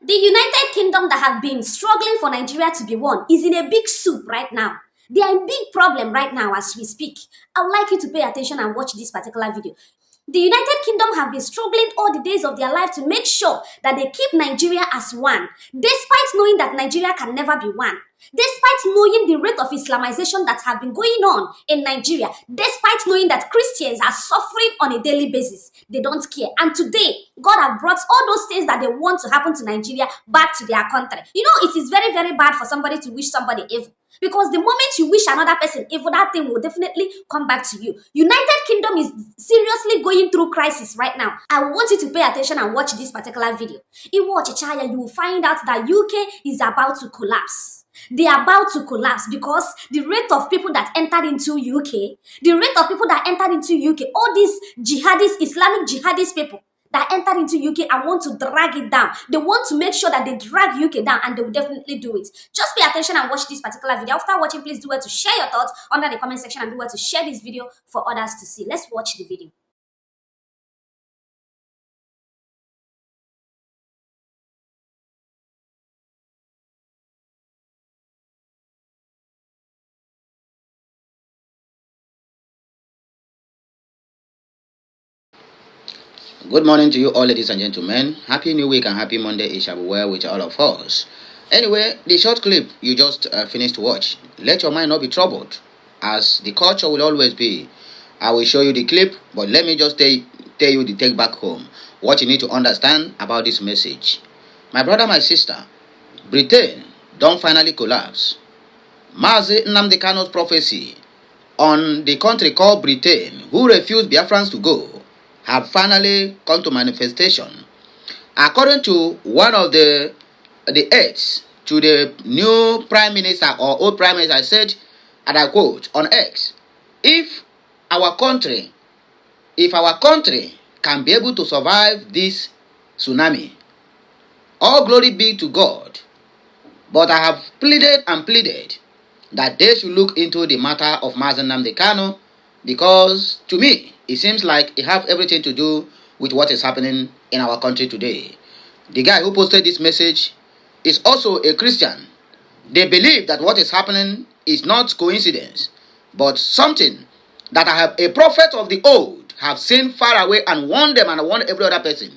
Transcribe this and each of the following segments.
The United Kingdom that have been struggling for Nigeria to be one is in a big soup right now. They are in big problem right now as we speak. I would like you to pay attention and watch this particular video. The United Kingdom have been struggling all the days of their life to make sure that they keep Nigeria as one, despite knowing that Nigeria can never be one. Despite knowing the rate of Islamization that have been going on in Nigeria, despite knowing that Christians are suffering on a daily basis, they don't care. And today, God has brought all those things that they want to happen to Nigeria back to their country. You know, it is very, very bad for somebody to wish somebody evil. Because the moment you wish another person evil, that thing will definitely come back to you. United Kingdom is seriously going through crisis right now. I want you to pay attention and watch this particular video. In watch Chaya, you will find out that UK is about to collapse. They are about to collapse because the rate of people that entered into UK, all these jihadists, Islamic jihadist people that entered into UK and want to drag it down. They want to make sure that they drag UK down, and they will definitely do it. Just pay attention and watch this particular video. After watching, please do well to share your thoughts under the comment section and do well to share this video for others to see. Let's watch the video. Good morning to you all, ladies and gentlemen. Happy New Week and happy Monday. It shall be well with all of us. Anyway, the short clip you just finished to watch, let your mind not be troubled, as the culture will always be. I will show you the clip, but let me just tell you the take back home, what you need to understand about this message. My brother, my sister, Britain don't finally collapse. Mazi Nnamdi Kanu's prophecy on the country called Britain, who refused Biafrans to go, have finally come to manifestation. According to one of the aides to the new prime minister or old prime minister, said, and I quote on X, if our country can be able to survive this tsunami, all glory be to God. But I have pleaded and pleaded that they should look into the matter of Mazi Nnamdi Kanu, because to me, it seems like it has everything to do with what is happening in our country today. The guy who posted this message is also a Christian. They believe that what is happening is not coincidence, but something that I have a prophet of the old have seen far away and warned them and warned every other person.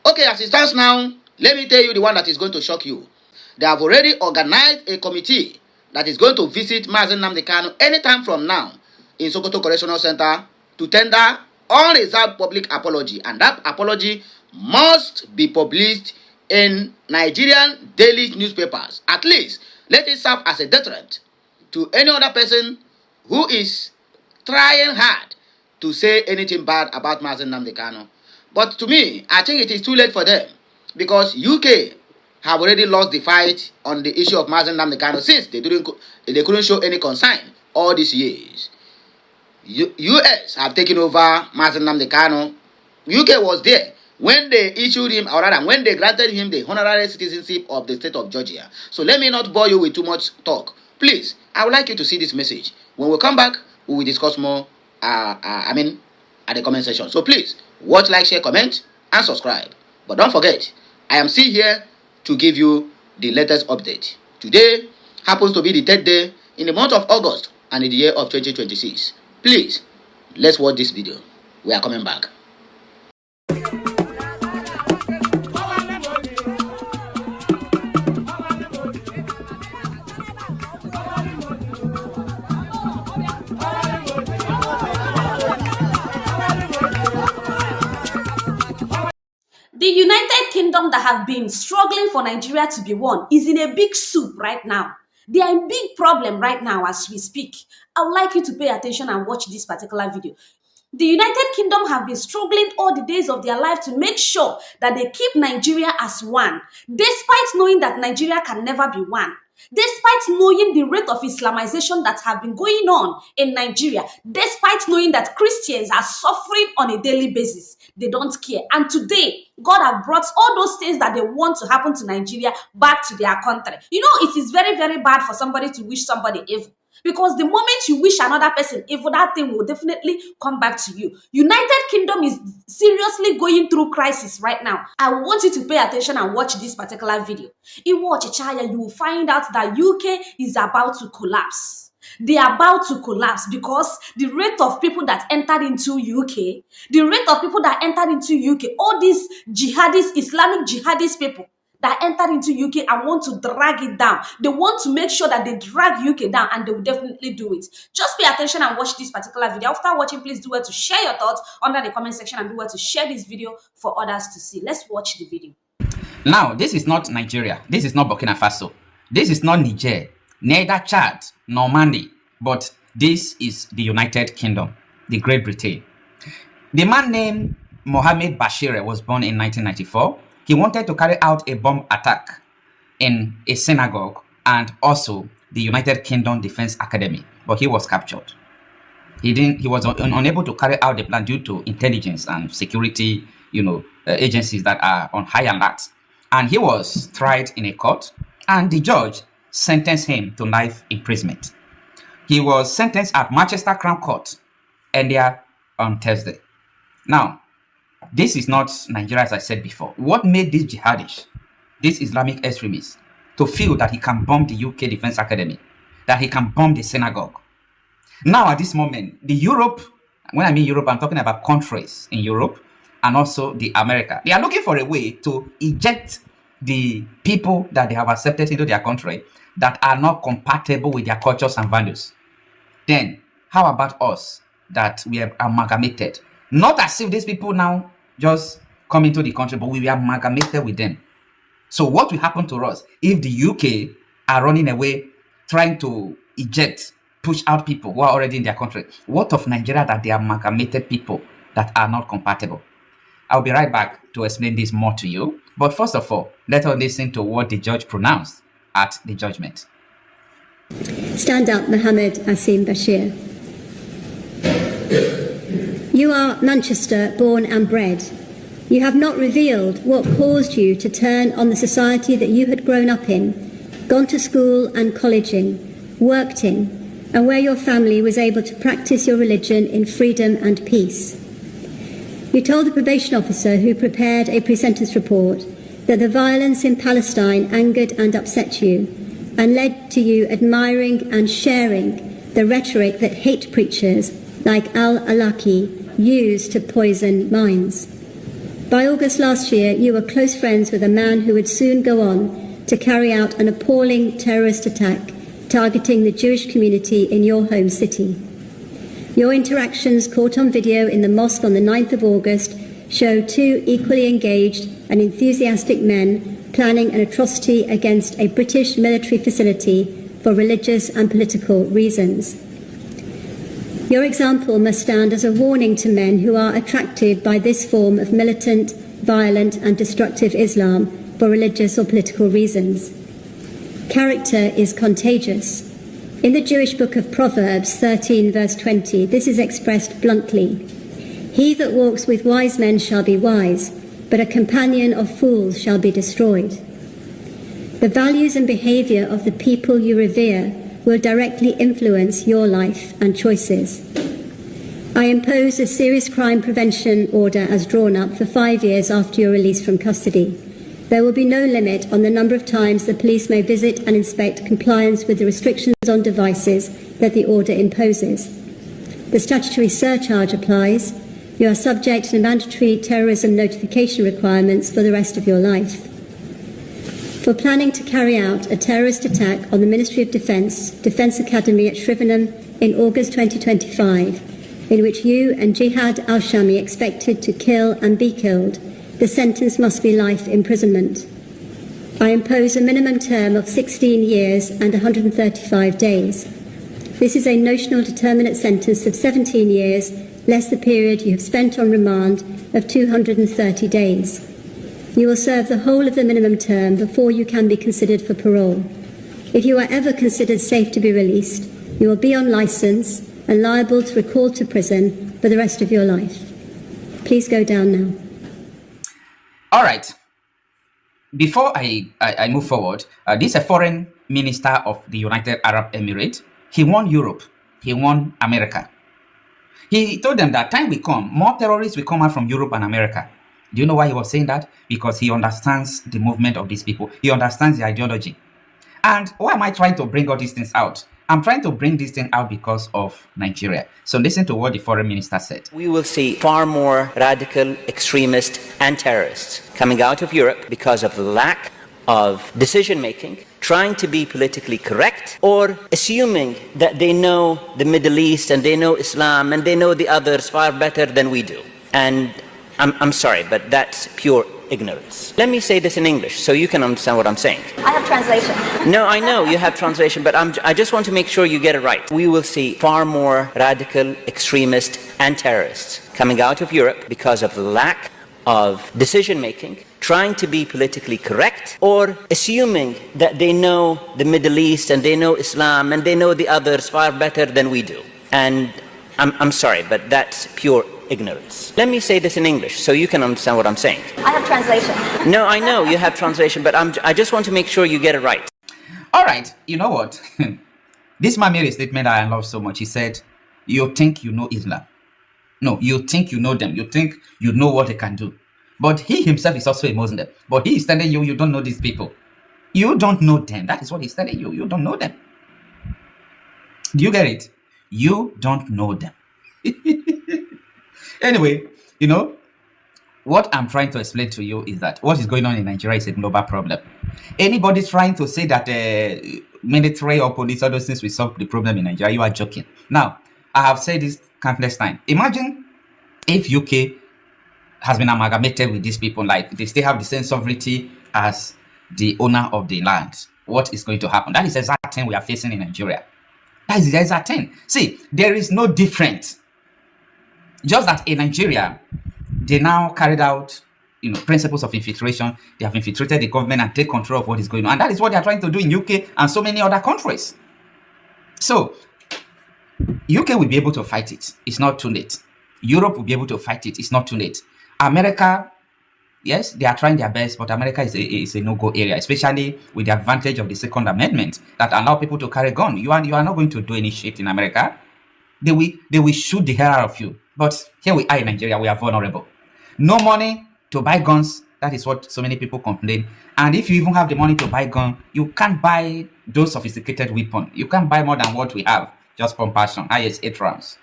Okay, as it stands now, let me tell you the one that is going to shock you. They have already organized a committee that is going to visit Mazi Nnamdi Kanu anytime from now in Sokoto Correctional Center to tender unreserved public apology, and that apology must be published in Nigerian daily newspapers. At least let it serve as a deterrent to any other person who is trying hard to say anything bad about Mazi Nnamdi Kanu. But to me, I think it is too late for them, because UK have already lost the fight on the issue of Mazi Nnamdi Kanu since they couldn't show any concern all these years. US have taken over Mazi Nnamdi Kanu. UK was there when they issued him, or rather, when they granted him the honorary citizenship of the state of Georgia. So let me not bore you with too much talk. Please, I would like you to see this message. When we come back, we will discuss more, at the comment section. So please, watch, like, share, comment, and subscribe. But don't forget, I am still here to give you the latest update. Today happens to be the 3rd day in the month of August and in the year of 2026. Please, let's watch this video. We are coming back. The United Kingdom that have been struggling for Nigeria to be one is in a big soup right now. They are in big problem right now as we speak. I would like you to pay attention and watch this particular video. The United Kingdom have been struggling all the days of their life to make sure that they keep Nigeria as one, despite knowing that Nigeria can never be one. Despite knowing the rate of Islamization that have been going on in Nigeria, despite knowing that Christians are suffering on a daily basis, they don't care. And today, God has brought all those things that they want to happen to Nigeria back to their country. You know, it is very, very bad for somebody to wish somebody evil. Because the moment you wish another person evil, that thing will definitely come back to you. United Kingdom is seriously going through crisis right now. I want you to pay attention and watch this particular video. In watch Chaya, you will find out that UK is about to collapse. They are about to collapse because the rate of people that entered into UK, the rate of people that entered into UK, all these jihadist, Islamic jihadist people that entered into UK and want to drag it down. They want to make sure that they drag UK down, and they will definitely do it. Just pay attention and watch this particular video. After watching, please do well to share your thoughts under the comment section and do well to share this video for others to see. Let's watch the video. Now, this is not Nigeria. This is not Burkina Faso. This is not Niger, neither Chad nor Mali, but this is the United Kingdom, the Great Britain. The man named Mohammed Bashir was born in 1994. He wanted to carry out a bomb attack in a synagogue and also the United Kingdom Defense Academy, but he was captured. He was unable to carry out the plan due to intelligence and security, agencies that are on high alert. And he was tried in a court, and the judge sentenced him to life imprisonment. He was sentenced at Manchester Crown Court earlier on Thursday. Now, this is not Nigeria, as I said before. What made these jihadists, these Islamic extremists, to feel that he can bomb the UK Defense Academy, that he can bomb the synagogue? Now, at this moment, when I mean Europe, I'm talking about countries in Europe and also the America. They are looking for a way to eject the people that they have accepted into their country that are not compatible with their cultures and values. Then, how about us that we have amalgamated? Not as if these people now just come into the country, but we are amalgamated with them. So what will happen to us if the UK are running away, trying to push out people who are already in their country? What of Nigeria that they are amalgamated people that are not compatible? I'll be right back to explain this more to you. But first of all, let us listen to what the judge pronounced at the judgment. Stand up, Mohammed Asim Bashir. You are Manchester born and bred. You have not revealed what caused you to turn on the society that you had grown up in, gone to school and college in, worked in, and where your family was able to practice your religion in freedom and peace. You told the probation officer who prepared a pre-sentence report that the violence in Palestine angered and upset you and led to you admiring and sharing the rhetoric that hate preachers like al-Awlaki use to poison minds. By August last year, you were close friends with a man who would soon go on to carry out an appalling terrorist attack targeting the Jewish community in your home city. Your interactions caught on video in the mosque on the 9th of August show two equally engaged and enthusiastic men planning an atrocity against a British military facility for religious and political reasons. Your example must stand as a warning to men who are attracted by this form of militant, violent and destructive Islam for religious or political reasons. Character is contagious. In the Jewish book of Proverbs 13 verse 20, this is expressed bluntly. He that walks with wise men shall be wise, but a companion of fools shall be destroyed. The values and behaviour of the people you revere will directly influence your life and choices. I impose a serious crime prevention order as drawn up for 5 years after your release from custody. There will be no limit on the number of times the police may visit and inspect compliance with the restrictions on devices that the order imposes. The statutory surcharge applies. You are subject to mandatory terrorism notification requirements for the rest of your life. For planning to carry out a terrorist attack on the Ministry of Defence Defence Academy at Shrivenham in August 2025, in which you and Jihad al-Shami expected to kill and be killed, the sentence must be life imprisonment. I impose a minimum term of 16 years and 135 days. This is a notional determinate sentence of 17 years, less the period you have spent on remand of 230 days. You will serve the whole of the minimum term before you can be considered for parole. If you are ever considered safe to be released, you will be on licence and liable to recall to prison for the rest of your life. Please go down now. All right. Before I move forward, this is a foreign minister of the United Arab Emirates. He won Europe. He won America. He told them that time will come, more terrorists will come out from Europe and America. Do you know why he was saying that? Because he understands the movement of these people. He understands the ideology. And why am I trying to bring all these things out? I'm trying to bring this thing out because of Nigeria. So listen to what the foreign minister said. We will see far more radical extremists and terrorists coming out of Europe because of the lack of decision making, trying to be politically correct, or assuming that they know the Middle East and they know Islam and they know the others far better than we do. And I'm sorry, but that's pure ignorance. Let me say this in English so you can understand what I'm saying. I have translation. No, I know you have translation, but I just want to make sure you get it right. We will see far more radical extremists and terrorists coming out of Europe because of the lack of decision making, trying to be politically correct, or assuming that they know the Middle East and they know Islam and they know the others far better than we do. And I'm sorry, but that's pure ignorance. Let me say this in English so you can understand what I'm saying. I have translation. No, I know you have translation, but I just want to make sure you get it right. All right, you know what? This man made a statement that I love so much. He said, you think you know Islam. No, you think you know them. You think you know what they can do. But he himself is also a Muslim. But he is telling you, you don't know these people. You don't know them. That is what he's telling you. You don't know them. Do you get it? You don't know them. Anyway, you know, what I'm trying to explain to you is that what is going on in Nigeria is a global problem. Anybody trying to say that military or police, all those things will solve the problem in Nigeria, you are joking. Now, I have said this countless times. Imagine if UK has been amalgamated with these people, like they still have the same sovereignty as the owner of the land. What is going to happen? That is the exact thing we are facing in Nigeria. That is the exact thing. See, there is no difference. Just that in Nigeria, they now carried out, principles of infiltration. They have infiltrated the government and take control of what is going on. And that is what they are trying to do in UK and so many other countries. So, UK will be able to fight it. It's not too late. Europe will be able to fight it. It's not too late. America, yes, they are trying their best, but America is a no-go area, especially with the advantage of the Second Amendment that allow people to carry gun. You are not going to do any shit in America. They will shoot the hell out of you. But here we are in Nigeria, we are vulnerable. No money to buy guns. That is what so many people complain. And if you even have the money to buy gun, you can't buy those sophisticated weapons. You can't buy more than what we have. Just pump action, highest 8 rounds.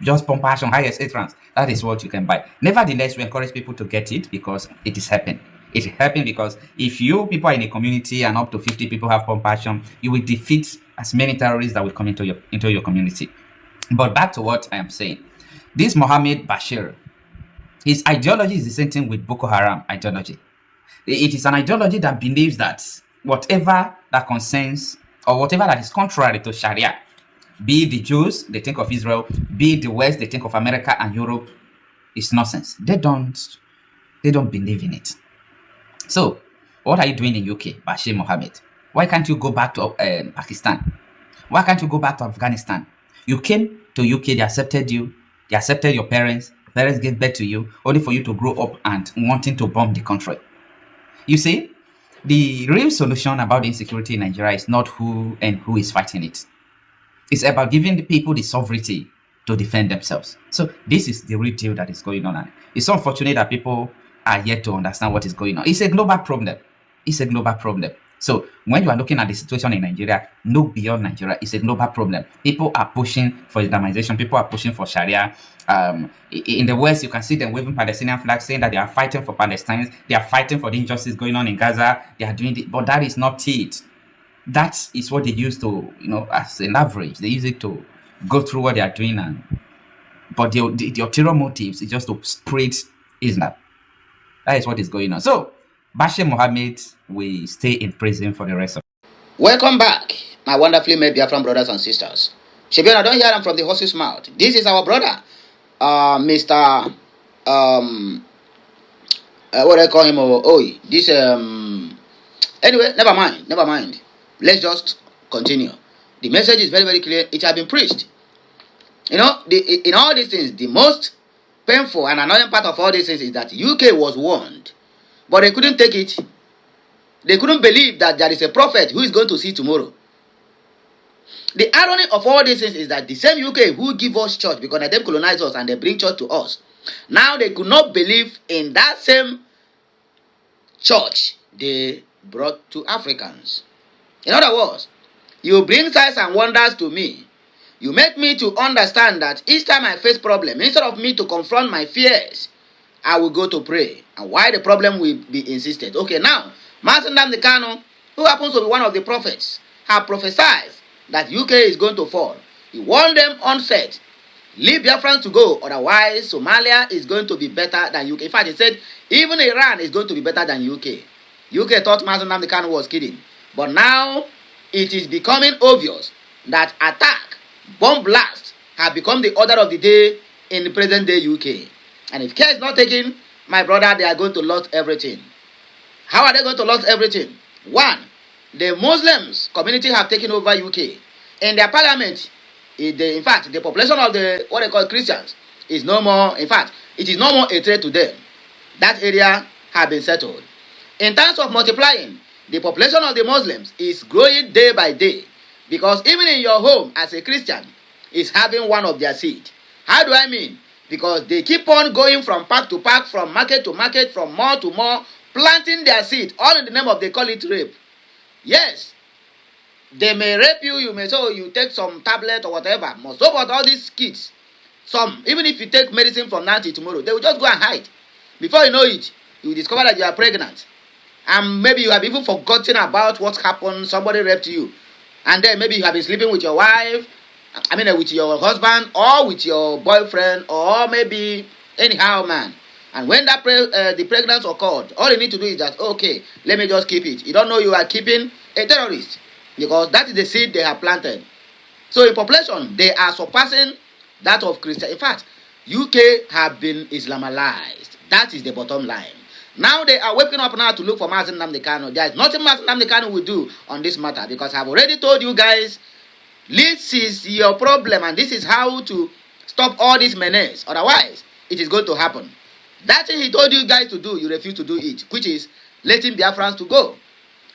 Just pump action, highest 8 rounds. That is what you can buy. Nevertheless, we encourage people to get it because it is happening. It is happening because if you people are in a community and up to 50 people have pump action, you will defeat as many terrorists that will come into your community. But back to what I am saying. This Mohammed Bashir, his ideology is the same thing with Boko Haram ideology. It is an ideology that believes that whatever that concerns or whatever that is contrary to Sharia, be it the Jews, they think of Israel, be it the West, they think of America and Europe, is nonsense. They don't believe in it. So, what are you doing in UK, Bashir Mohammed? Why can't you go back to Pakistan? Why can't you go back to Afghanistan? You came to UK, they accepted you, they accepted your parents gave birth to you, only for you to grow up and wanting to bomb the country. You see, the real solution about the insecurity in Nigeria is not who is fighting it. It's about giving the people the sovereignty to defend themselves. So this is the real deal that is going on. And it's so unfortunate that people are yet to understand what is going on. It's a global problem. It's a global problem. So when you are looking at the situation in Nigeria, look beyond Nigeria. It's a global problem. People are pushing for Islamization. People are pushing for Sharia. In the West, you can see them waving Palestinian flags, saying that they are fighting for Palestinians. They are fighting for the injustice going on in Gaza. They are doing it, but that is not it. That is what they use to, as an average. They use it to go through what they are doing. But the ulterior motives is just to spread Islam. That is what is going on. So, Bashir Mohammed will stay in prison for the rest of. Welcome back, my wonderfully made Biafran brothers and sisters. Shebion, I don't hear them from the horse's mouth. This is our brother, Mr. What do I call him? This anyway, never mind. Let's just continue. The message is very, very clear. It has been preached. In all these things, the most painful and annoying part of all these things is that UK was warned, but they couldn't take it. They couldn't believe that there is a prophet who is going to see tomorrow. The irony of all these things is that the same UK who give us church because they colonize us and they bring church to us, now they could not believe in that same church they brought to Africans. In other words, you bring signs and wonders to me. You make me to understand that each time I face problem, instead of me to confront my fears, I will go to pray. And why the problem will be insisted. Okay, now, Master Nnamdi Kanu, who happens to be one of the prophets, have prophesied that UK is going to fall. He warned them on set, leave Biafrans to go, otherwise Somalia is going to be better than UK. In fact, he said even Iran is going to be better than UK. UK thought Master Nnamdi Kanu was kidding. But now, it is becoming obvious that attack, bomb blast, have become the order of the day in the present day UK. And if care is not taken, my brother, they are going to lose everything. How are they going to lose everything? One, the Muslims community have taken over UK. In their parliament, in fact, the population of the what they call Christians is no more, in fact, it is no more a threat to them. That area have been settled. In terms of multiplying, the population of the Muslims is growing day by day. Because even in your home as a Christian, is having one of their seed. How do I mean? Because they keep on going from park to park, from market to market, from mall to mall, planting their seed, all in the name of, they call it rape. Yes, they may rape you, you may say you take some tablet or whatever. So but all these kids, some, even if you take medicine from now till tomorrow, they will just go and hide. Before you know it, you will discover that you are pregnant. And maybe you have even forgotten about what happened, somebody raped you. And then maybe you have been sleeping with your wife, with your husband, or with your boyfriend, or maybe anyhow, man. And when that the pregnancy occurred, all you need to do is that, okay, let me just keep it. You don't know you are keeping a terrorist, because that is the seed they have planted. So in population, they are surpassing that of Christian. In fact, UK have been Islamized. That is the bottom line. Now they are waking up now to look for Mazi Nnamdi Kanu. There is nothing Mazi Nnamdi Kanu will do on this matter, because I have already told you guys, this is your problem and this is how to stop all this menace. Otherwise, it is going to happen. That thing he told you guys to do, you refuse to do it, which is letting Biafrans to go.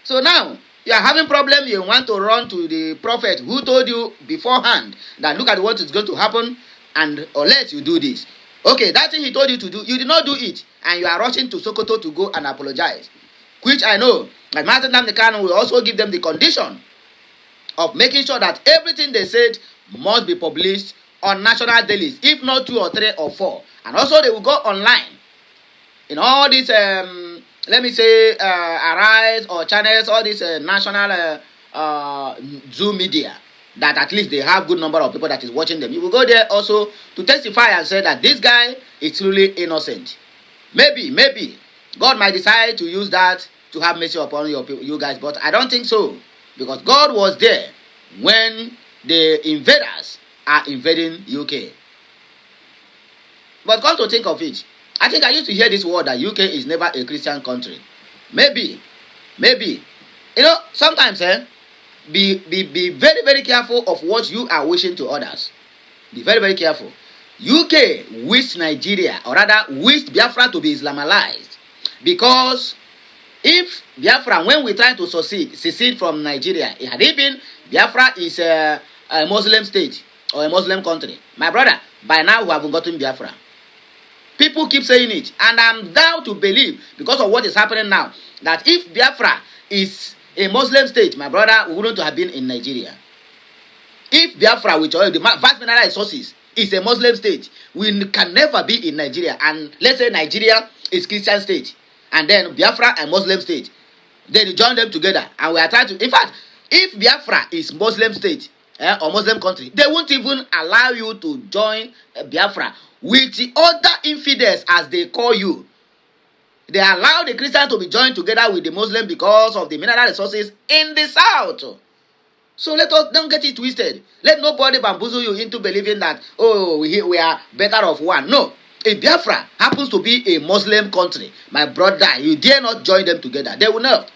So now, you are having problem, you want to run to the prophet who told you beforehand that look at what is going to happen, and unless you do this. Okay, that thing he told you to do, you did not do it, and you are rushing to Sokoto to go and apologize. Which I know, that Mazi Nnamdi Kanu will also give them the condition of making sure that everything they said must be published on national dailies, if not 2 or 3 or 4. And also they will go online in all these, let me say, Arise or channels, all these national Zoom media, that at least they have good number of people that is watching them. You will go there also to testify and say that this guy is truly innocent. Maybe God might decide to use that to have mercy upon you guys, but I don't think so, because God was there when the invaders are invading UK. But come to think of it, I think I used to hear this word that UK is never a Christian country. Maybe. You know, sometimes be very, very careful of what you are wishing to others. Be very, very careful. UK wished Nigeria, or rather wished Biafra to be Islamized. Because if Biafra, when we try to secede from Nigeria, had it been Biafra is a Muslim state or a Muslim country, my brother, by now we haven't gotten Biafra. People keep saying it, and I'm down to believe, because of what is happening now, that if Biafra is a Muslim state, my brother, we wouldn't have been in Nigeria. If Biafra, which all the vast mineral resources, is a Muslim state, we can never be in Nigeria. And let's say Nigeria is Christian state, and then Biafra a Muslim state, then you join them together, and we are trying to. In fact, if Biafra is Muslim state or Muslim country, they won't even allow you to join Biafra with the other infidels, as they call you. They allow the Christians to be joined together with the Muslim because of the mineral resources in the south. So let us don't get it twisted. Let nobody bamboozle you into believing that, oh, we are better off one. No. If Biafra happens to be a Muslim country, my brother, you dare not join them together. They will not.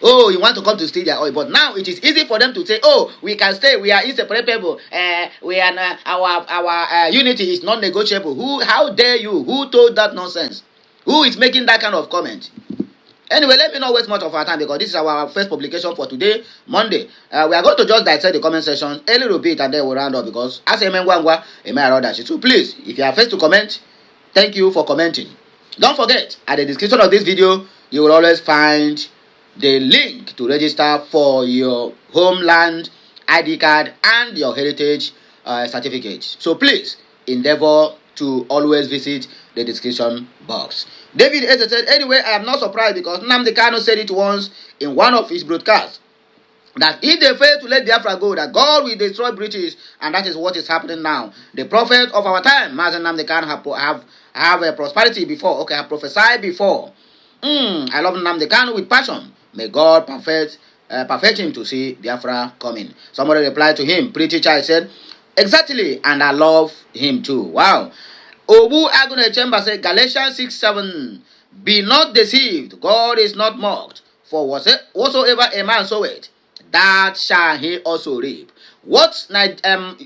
Oh, you want to come to steal their oil. But now it is easy for them to say, oh, we can stay. We are inseparable. We are our unity is non-negotiable. How dare you? Who told that nonsense? Who is making that kind of comment? Anyway, let me not waste much of our time because this is our first publication for today, Monday. We are going to just dissect the comment section a little bit and then we'll round up because as a mengwangwa, so please, if you are first to comment, thank you for commenting. Don't forget, at the description of this video, you will always find the link to register for your homeland ID card and your heritage certificate. So please, endeavor to always visit the description box. David Eze said, anyway, I am not surprised because Nnamdi Kanu said it once in one of his broadcasts that if they fail to let Biafra go, that God will destroy British, and that is what is happening now. The prophet of our time, Mazen Nnamdi Kanu, have a prosperity before. Okay, have prophesied before. I love Nnamdi Kanu with passion. May God perfect him to see Biafra coming. Somebody replied to him, pretty child said, exactly, and I love him too. Wow. Obu Agune Chamber said, Galatians 6:7, be not deceived, God is not mocked, for whatsoever a man soweth, that shall he also reap. What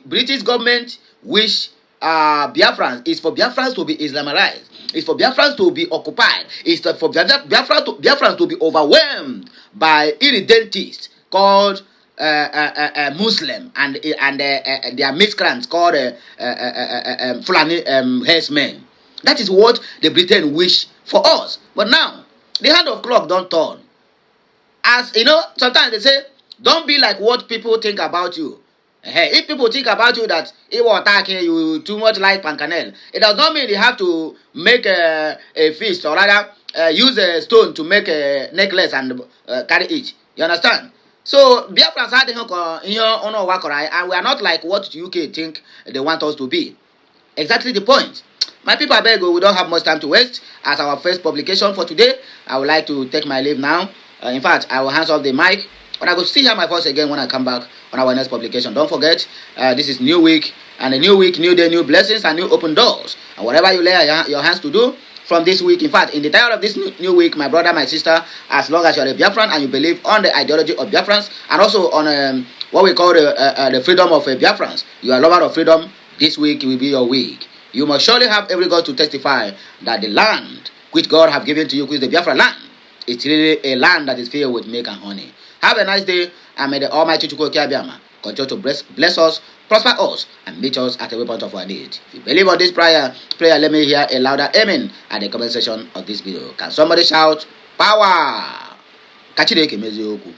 British government wish Biafrans is for Biafrans to be Islamized, is for Biafrans to be occupied, is for Biafrans to be overwhelmed by irredentists called Muslim and their miscreants called Fulani herdsmen. That is what the Britain wish for us. But now, the hand of clock don't turn. As you know, sometimes they say, don't be like what people think about you. If people think about you that it will attack you too much like Pancanel, it does not mean you have to make a fist or rather use a stone to make a necklace and carry it. You understand? So Biafrans had here on our work, and we are not like what UK think they want us to be. Exactly the point. My people, I beg you, we don't have much time to waste. As our first publication for today, I would like to take my leave now. In fact, I will hands off the mic, and I will still hear my voice again when I come back on our next publication. Don't forget, this is new week, and a new week, new day, new blessings, and new open doors. And whatever you lay your hands to do from this week, in fact, in the title of this new week, my brother, my sister, as long as you are a Biafran and you believe on the ideology of Biafrans, and also on what we call the freedom of Biafrans, you are a lover of freedom, this week will be your week. You must surely have every God to testify that the land which God have given to you, which is the Biafra land, it's really a land that is filled with milk and honey. Have a nice day, and may the Almighty Chukwu Kiabiama continue to bless us, prosper us, and meet us at every point of our need. If you believe on this prayer, let me hear a louder amen at the comment section of this video. Can somebody shout, power? Kachideke mezioku.